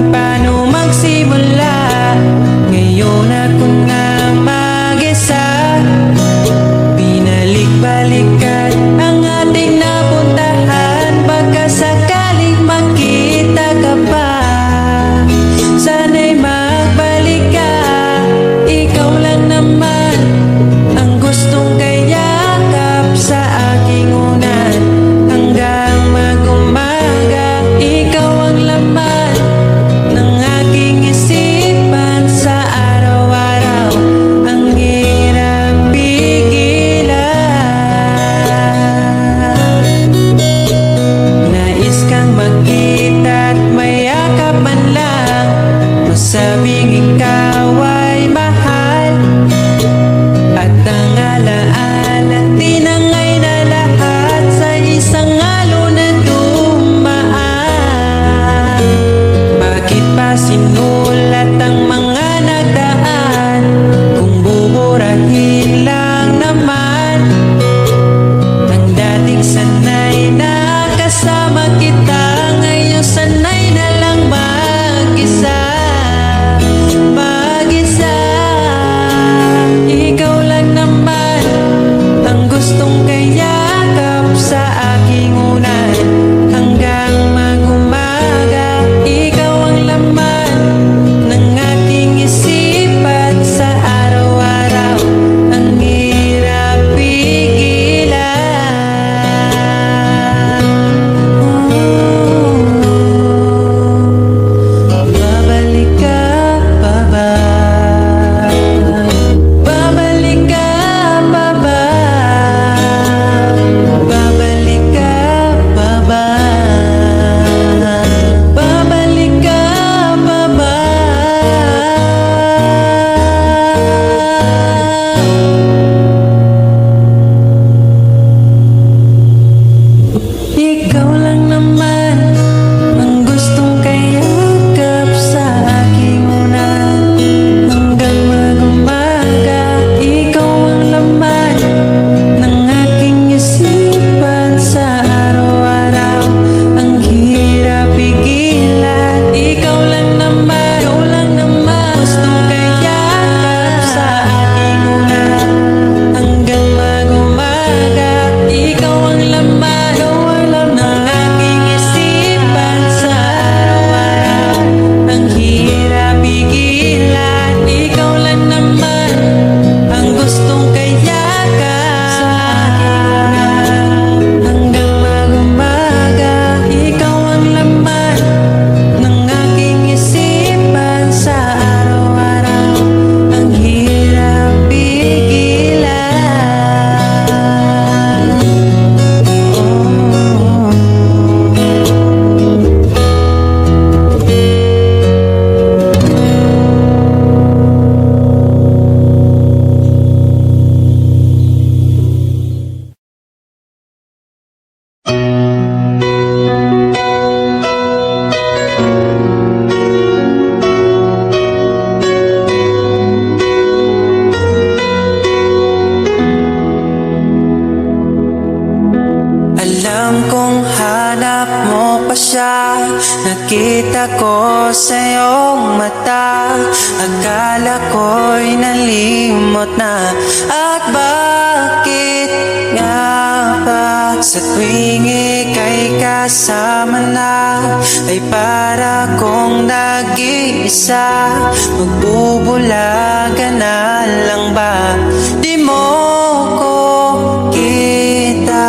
paano magsimula. Ngayon ako na mag-isa, binalik-balikan ang ating napuntahan. Baka sakaling makita ka pa, sana'y magbalik ka. Ikaw lang naman ang gustong kayakap sa aking unan. Hanggang mag-umaga, ikaw ang laman ng aking isipan sa araw-araw. Ang hirap pigilan. Nais kang makita at mayakap man lang, masabing ikaw ay mahal. At ang alaala, tinangay na lahat sa isang alon na dumaan. Bakit pa sinulat ang mga nagdaan kung buburahin lang naman ang dating sanay na kasama kita? Ngayon sanay na lang mag-isa, mag-isa. Ikaw lang naman ang gustong kayakap sa aking unan. Hanggang mag-umaga, ikaw ang laman ng aking isipan sa araw-araw. Ang hirap pigilan. Babalik ka pa ba? Babalik ka pa ba? Babalik ka pa ba? Babalik ka pa ba? Ikaw lang naman ang gustong kayakap sa aking unan. Hanggang mag-umaga, ikaw ang laman ng aking isipan sa araw-araw. Ang hirap pigilan. Ikaw lang naman gustong kayakap sa aking unan. Hanggang mag-umaga, ikaw ang laman ng aking isipan sa araw-araw. Ang hirap pigilan. Ikaw lang naman ang gustong kayakap sa aking unan. Hanggang mag-umaga, ikaw ang laman ng aking isipan sa araw-araw. Ang hirap pigilan. Alam kong hanap mo pa siya, nakita ko sa iyong mata. Akala ko'y nalimot na, at bakit nga ba sa tuwing ika'y kasama na, ay para kong nag-iisa? Magbubulaga na lang ba? Di mo ko kita.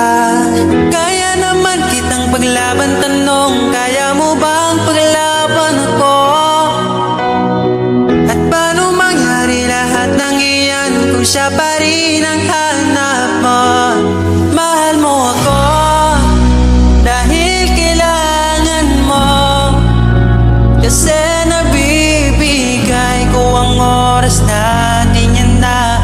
Kaya naman kitang paglaban, tanong, kaya mo bang paglaban ako? At paano mangyari lahat ng iyan kung siya pa rin ang hanap mo? Mahal mo ako dahil kailangan mo, kasi nabibigay ko ang oras natin, yan na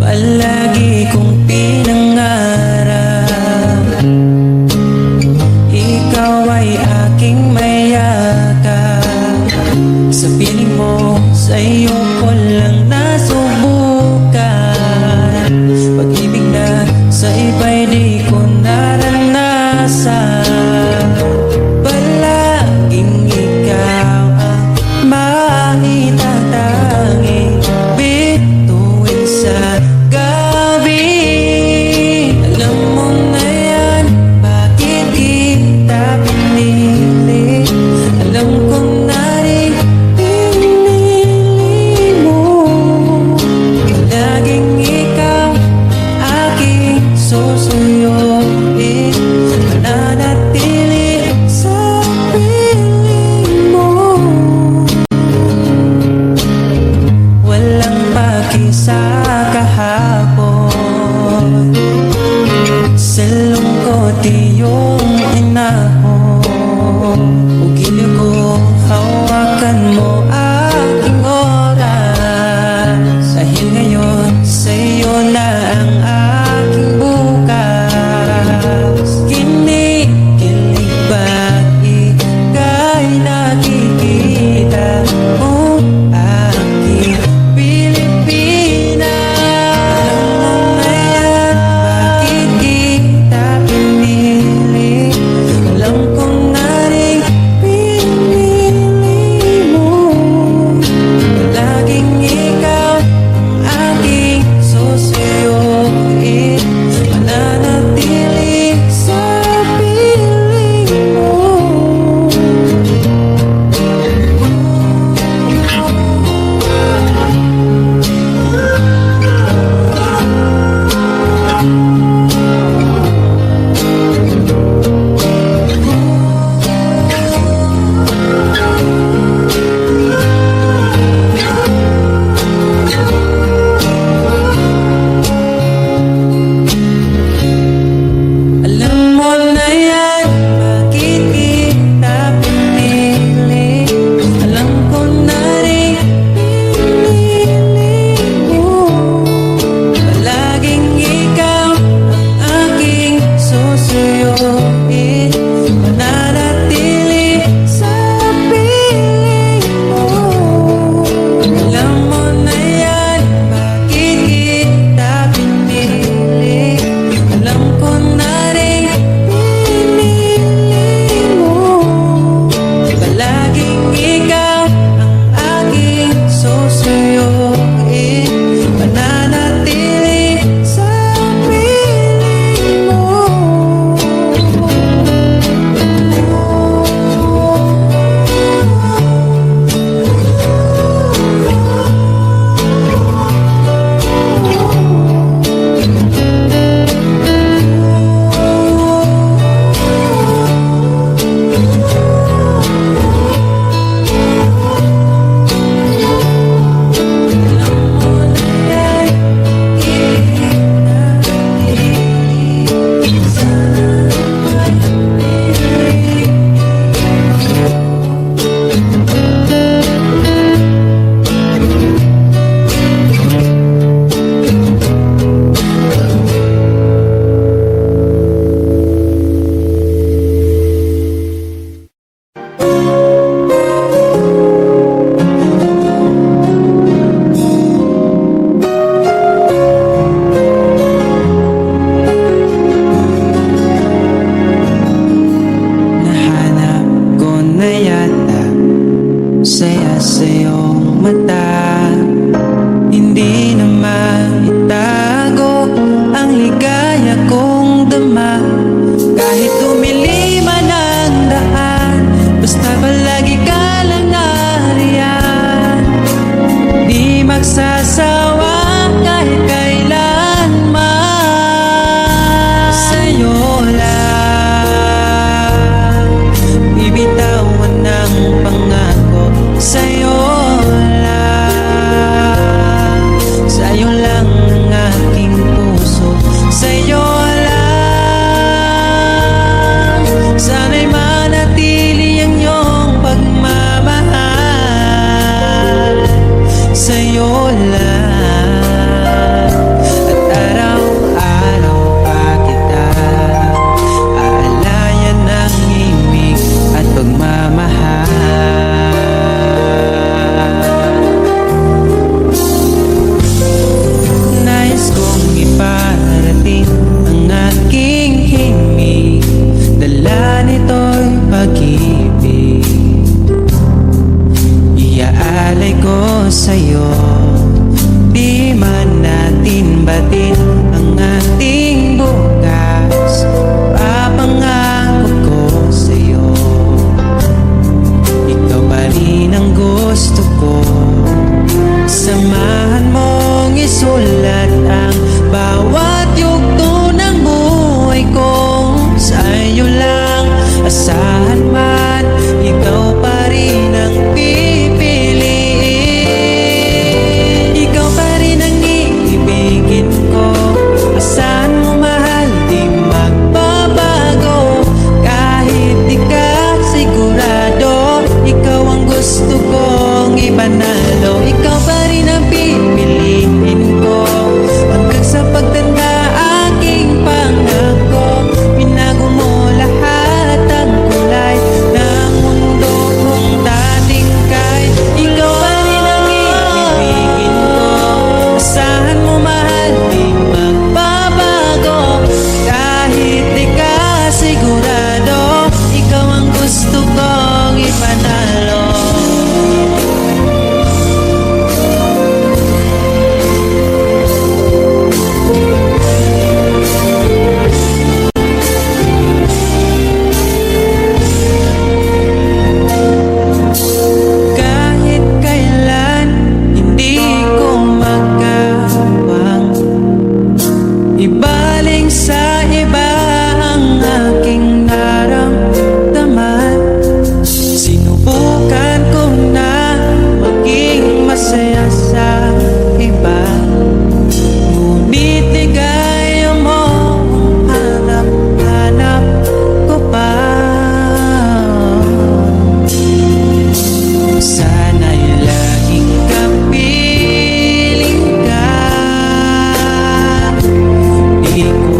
Palagi kong pinangarap ikaw ay aking mayakap. Sa piling mo, sa iyo ko lang nasubukan. Pag-ibig na sa iba'y di ko naranasan. Palaging ikaw ang maitatanging bituin sa gabi. Alam mo na yan, bakit kita pinili? Alam kong naring pinili mo. Laging ikaw aking susuyuin. Mananatili sa piling mo. Walang paki sa kahapon. Sa lungkot iyong inahon. Ugili ko, hawakan mo aking oras. Dahil ngayon sa'yo na ang aking bukas. Kinikilig ba't ika'y nakikita mo aking Pilipinas? Alam mo na yan, bakit kita pinili? natin ang ating bukas. Papangako ko sa'yo, ikaw pa rin ang gusto ko. Samahan mong isulat ang bawat yugto ng buhay ko. Sa iyo lang asahan man, ikaw pa rin ang pipiliin. Ikaw pa rin ang iibigin ko. Asahan mo mahal, di magbabago. Kahit di ka sigurado, ikaw ang gusto kong ipanalo. Ikaw pa rin ang pipiliin ko hanggang sa pagtanda aking pangako. Binago mo lahat ang kulay ng mundo kong dating kay. Ikaw pa rin ang iibigin ko. Asahan mo mahal, di magbabago. Kahit di ka sigurado, ikaw ang gusto kong ipanalo. Kahit kailan hindi ko magawang ibaling sa iba ang aking naramdaman. Sinubukan ko na maging masaya sa iba, ngunit di gaya mo ang hanap-hanap ko pa. Sana'y laging kapiling ka, di ko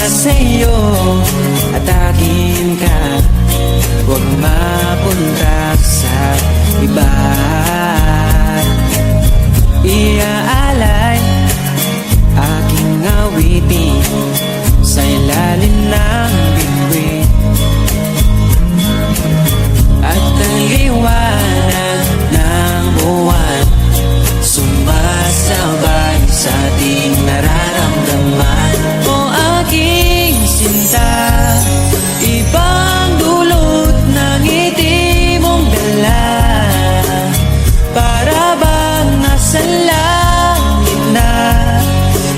sa'yo at akin ka, huwag mapunta sa iba. Iaalay aking awitin sa ilalim ng bituin, at ang liwanag ng buwan sumasabay sa ating nararamdaman. O aking sinta, ibang dulot ng ngiti mong dala, para bang nasa langit na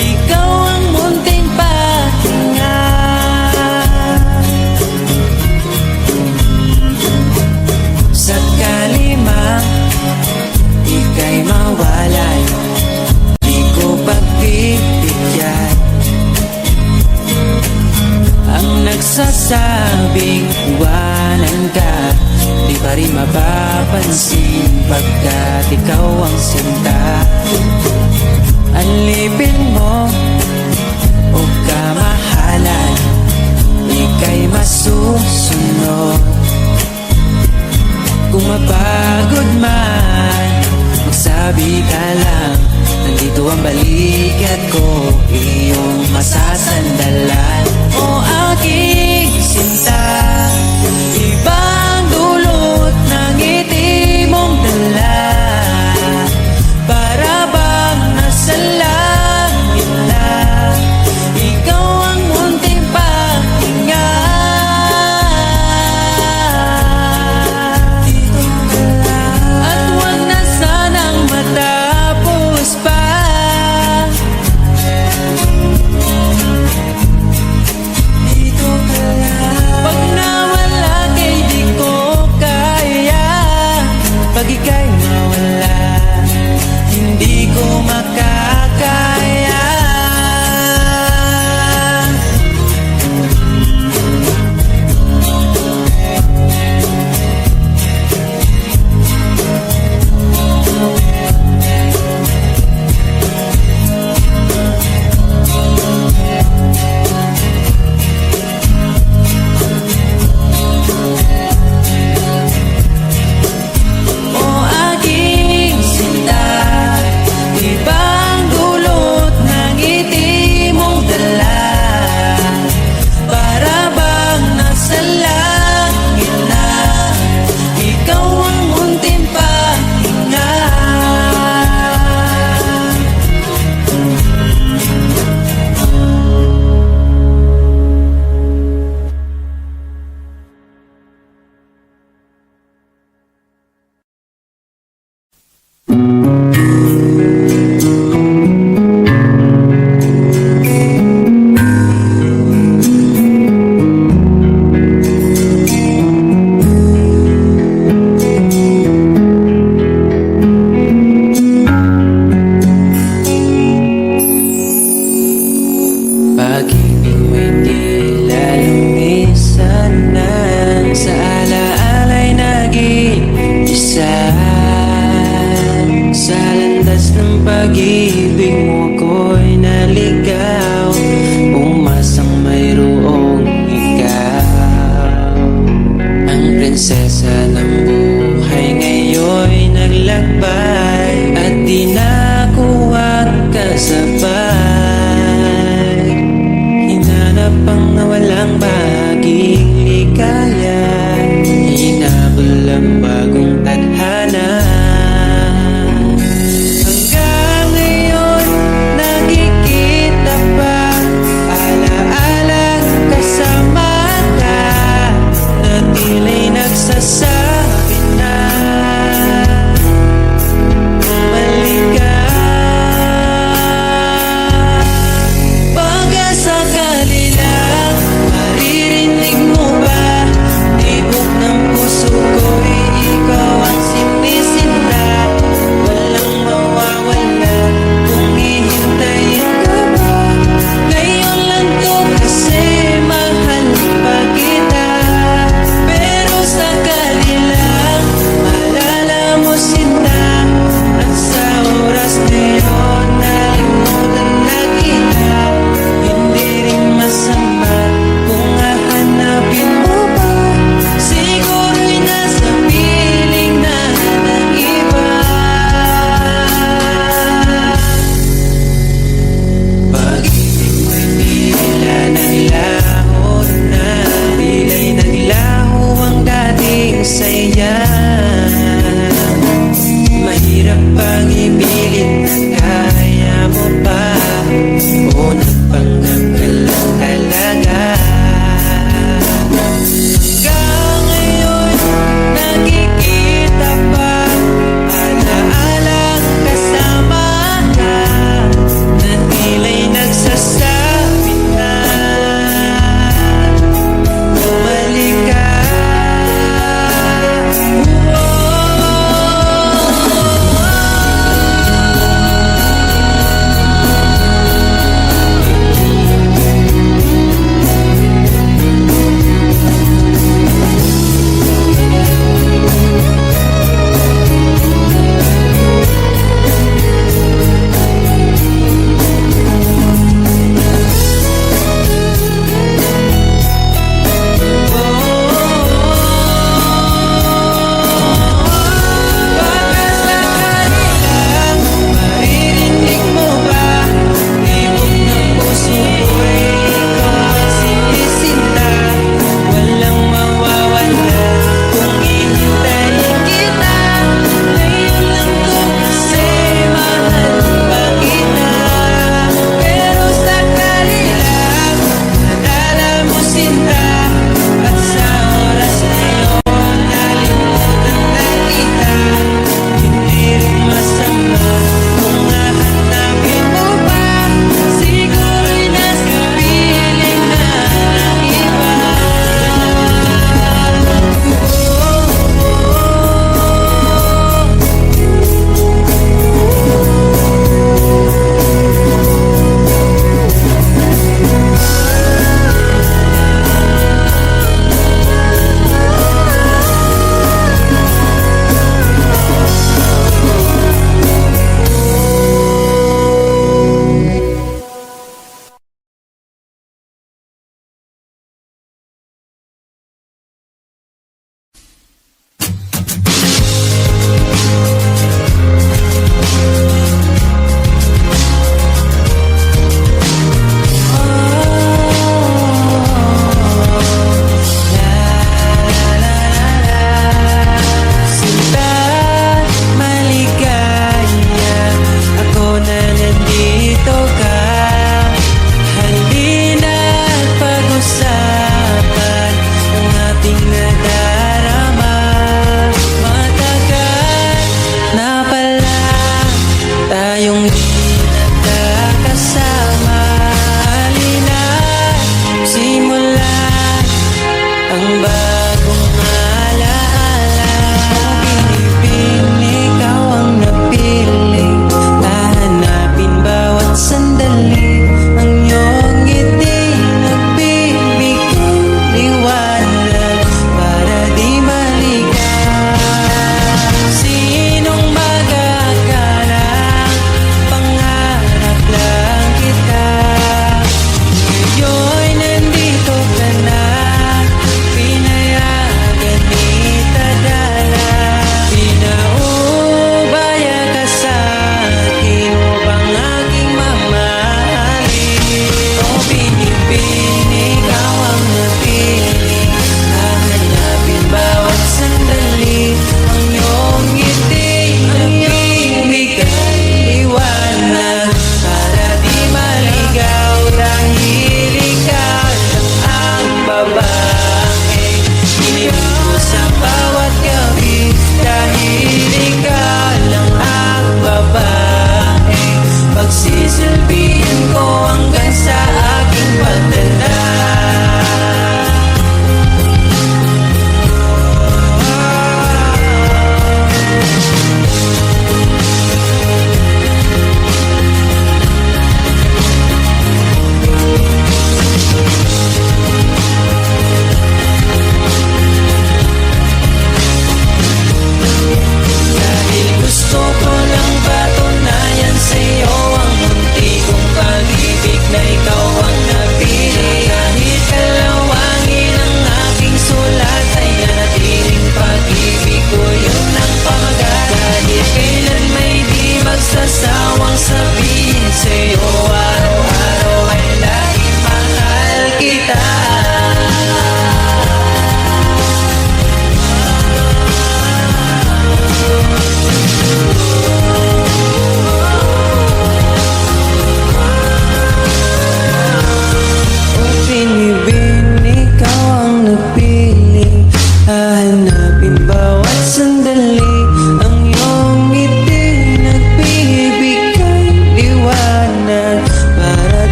ikaw ang munting pahinga. Sakali mang ika'y mawalay, di ko pagbibigyan ang nagsasabing iwanan ka. Di pa rin mapapansin pagkat ikaw ang sinta. Alipin mo o kamahalan, ika'y masusunod. Kung mapagod man, magsabi ka lang, nandito ang balikat ko, iyong masasandalan. O aking sinta, ibang dulot ng ngiti mong dala, para bang nasa langit na ikaw ang munting pahinga. At huwag na sanang matapos pa. Pag nawala kay di ko kaya, pag ika'y mawala, hindi ko makakaya. O aking sinta, ibang dulot ng ngiti mong dala, para bang nasa langit na ikaw ang munting pahinga. Pag-ibig mo'y tila lumisan na sa alaala'y naging isa. Sa landas ng pag-ibig mo ako'y naligaw, umasang mayroong ikaw. Ang prinsesa ng buhay ngayon'y naglakbay, at di nakuha kasabay. Hinanap ang nawalang bahaging ligaya, hinabol ang bagong tadhana. Hanggang ngayon nakikita pa, alaalang kasama ka, na tila'y nagsasabi na mali ka. Pagkasakali lang, maririnig mo ba, tibok ng puso ko'y ikaw ang sinta.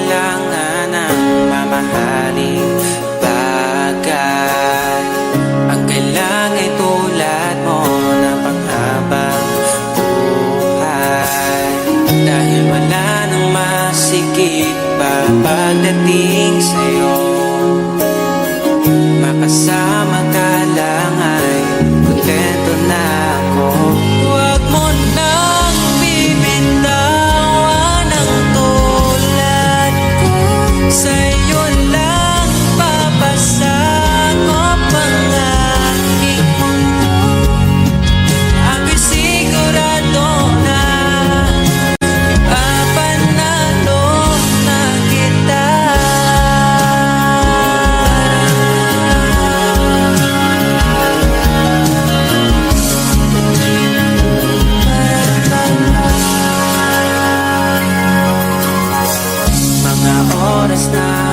kailangan ng mamahaling bagay. Ang kailangan ay tulad mo na panghabang buhay. Dahil wala nang masigit pa pagdating sa'yo. Makasama ka lang ay kontento na ako. Huwag mo nang bibitawan ang tulad ko. Sa'yo lang papasakop ang aking mundo. Ako'y sigurado na ipapanalo na kita. Mga oras na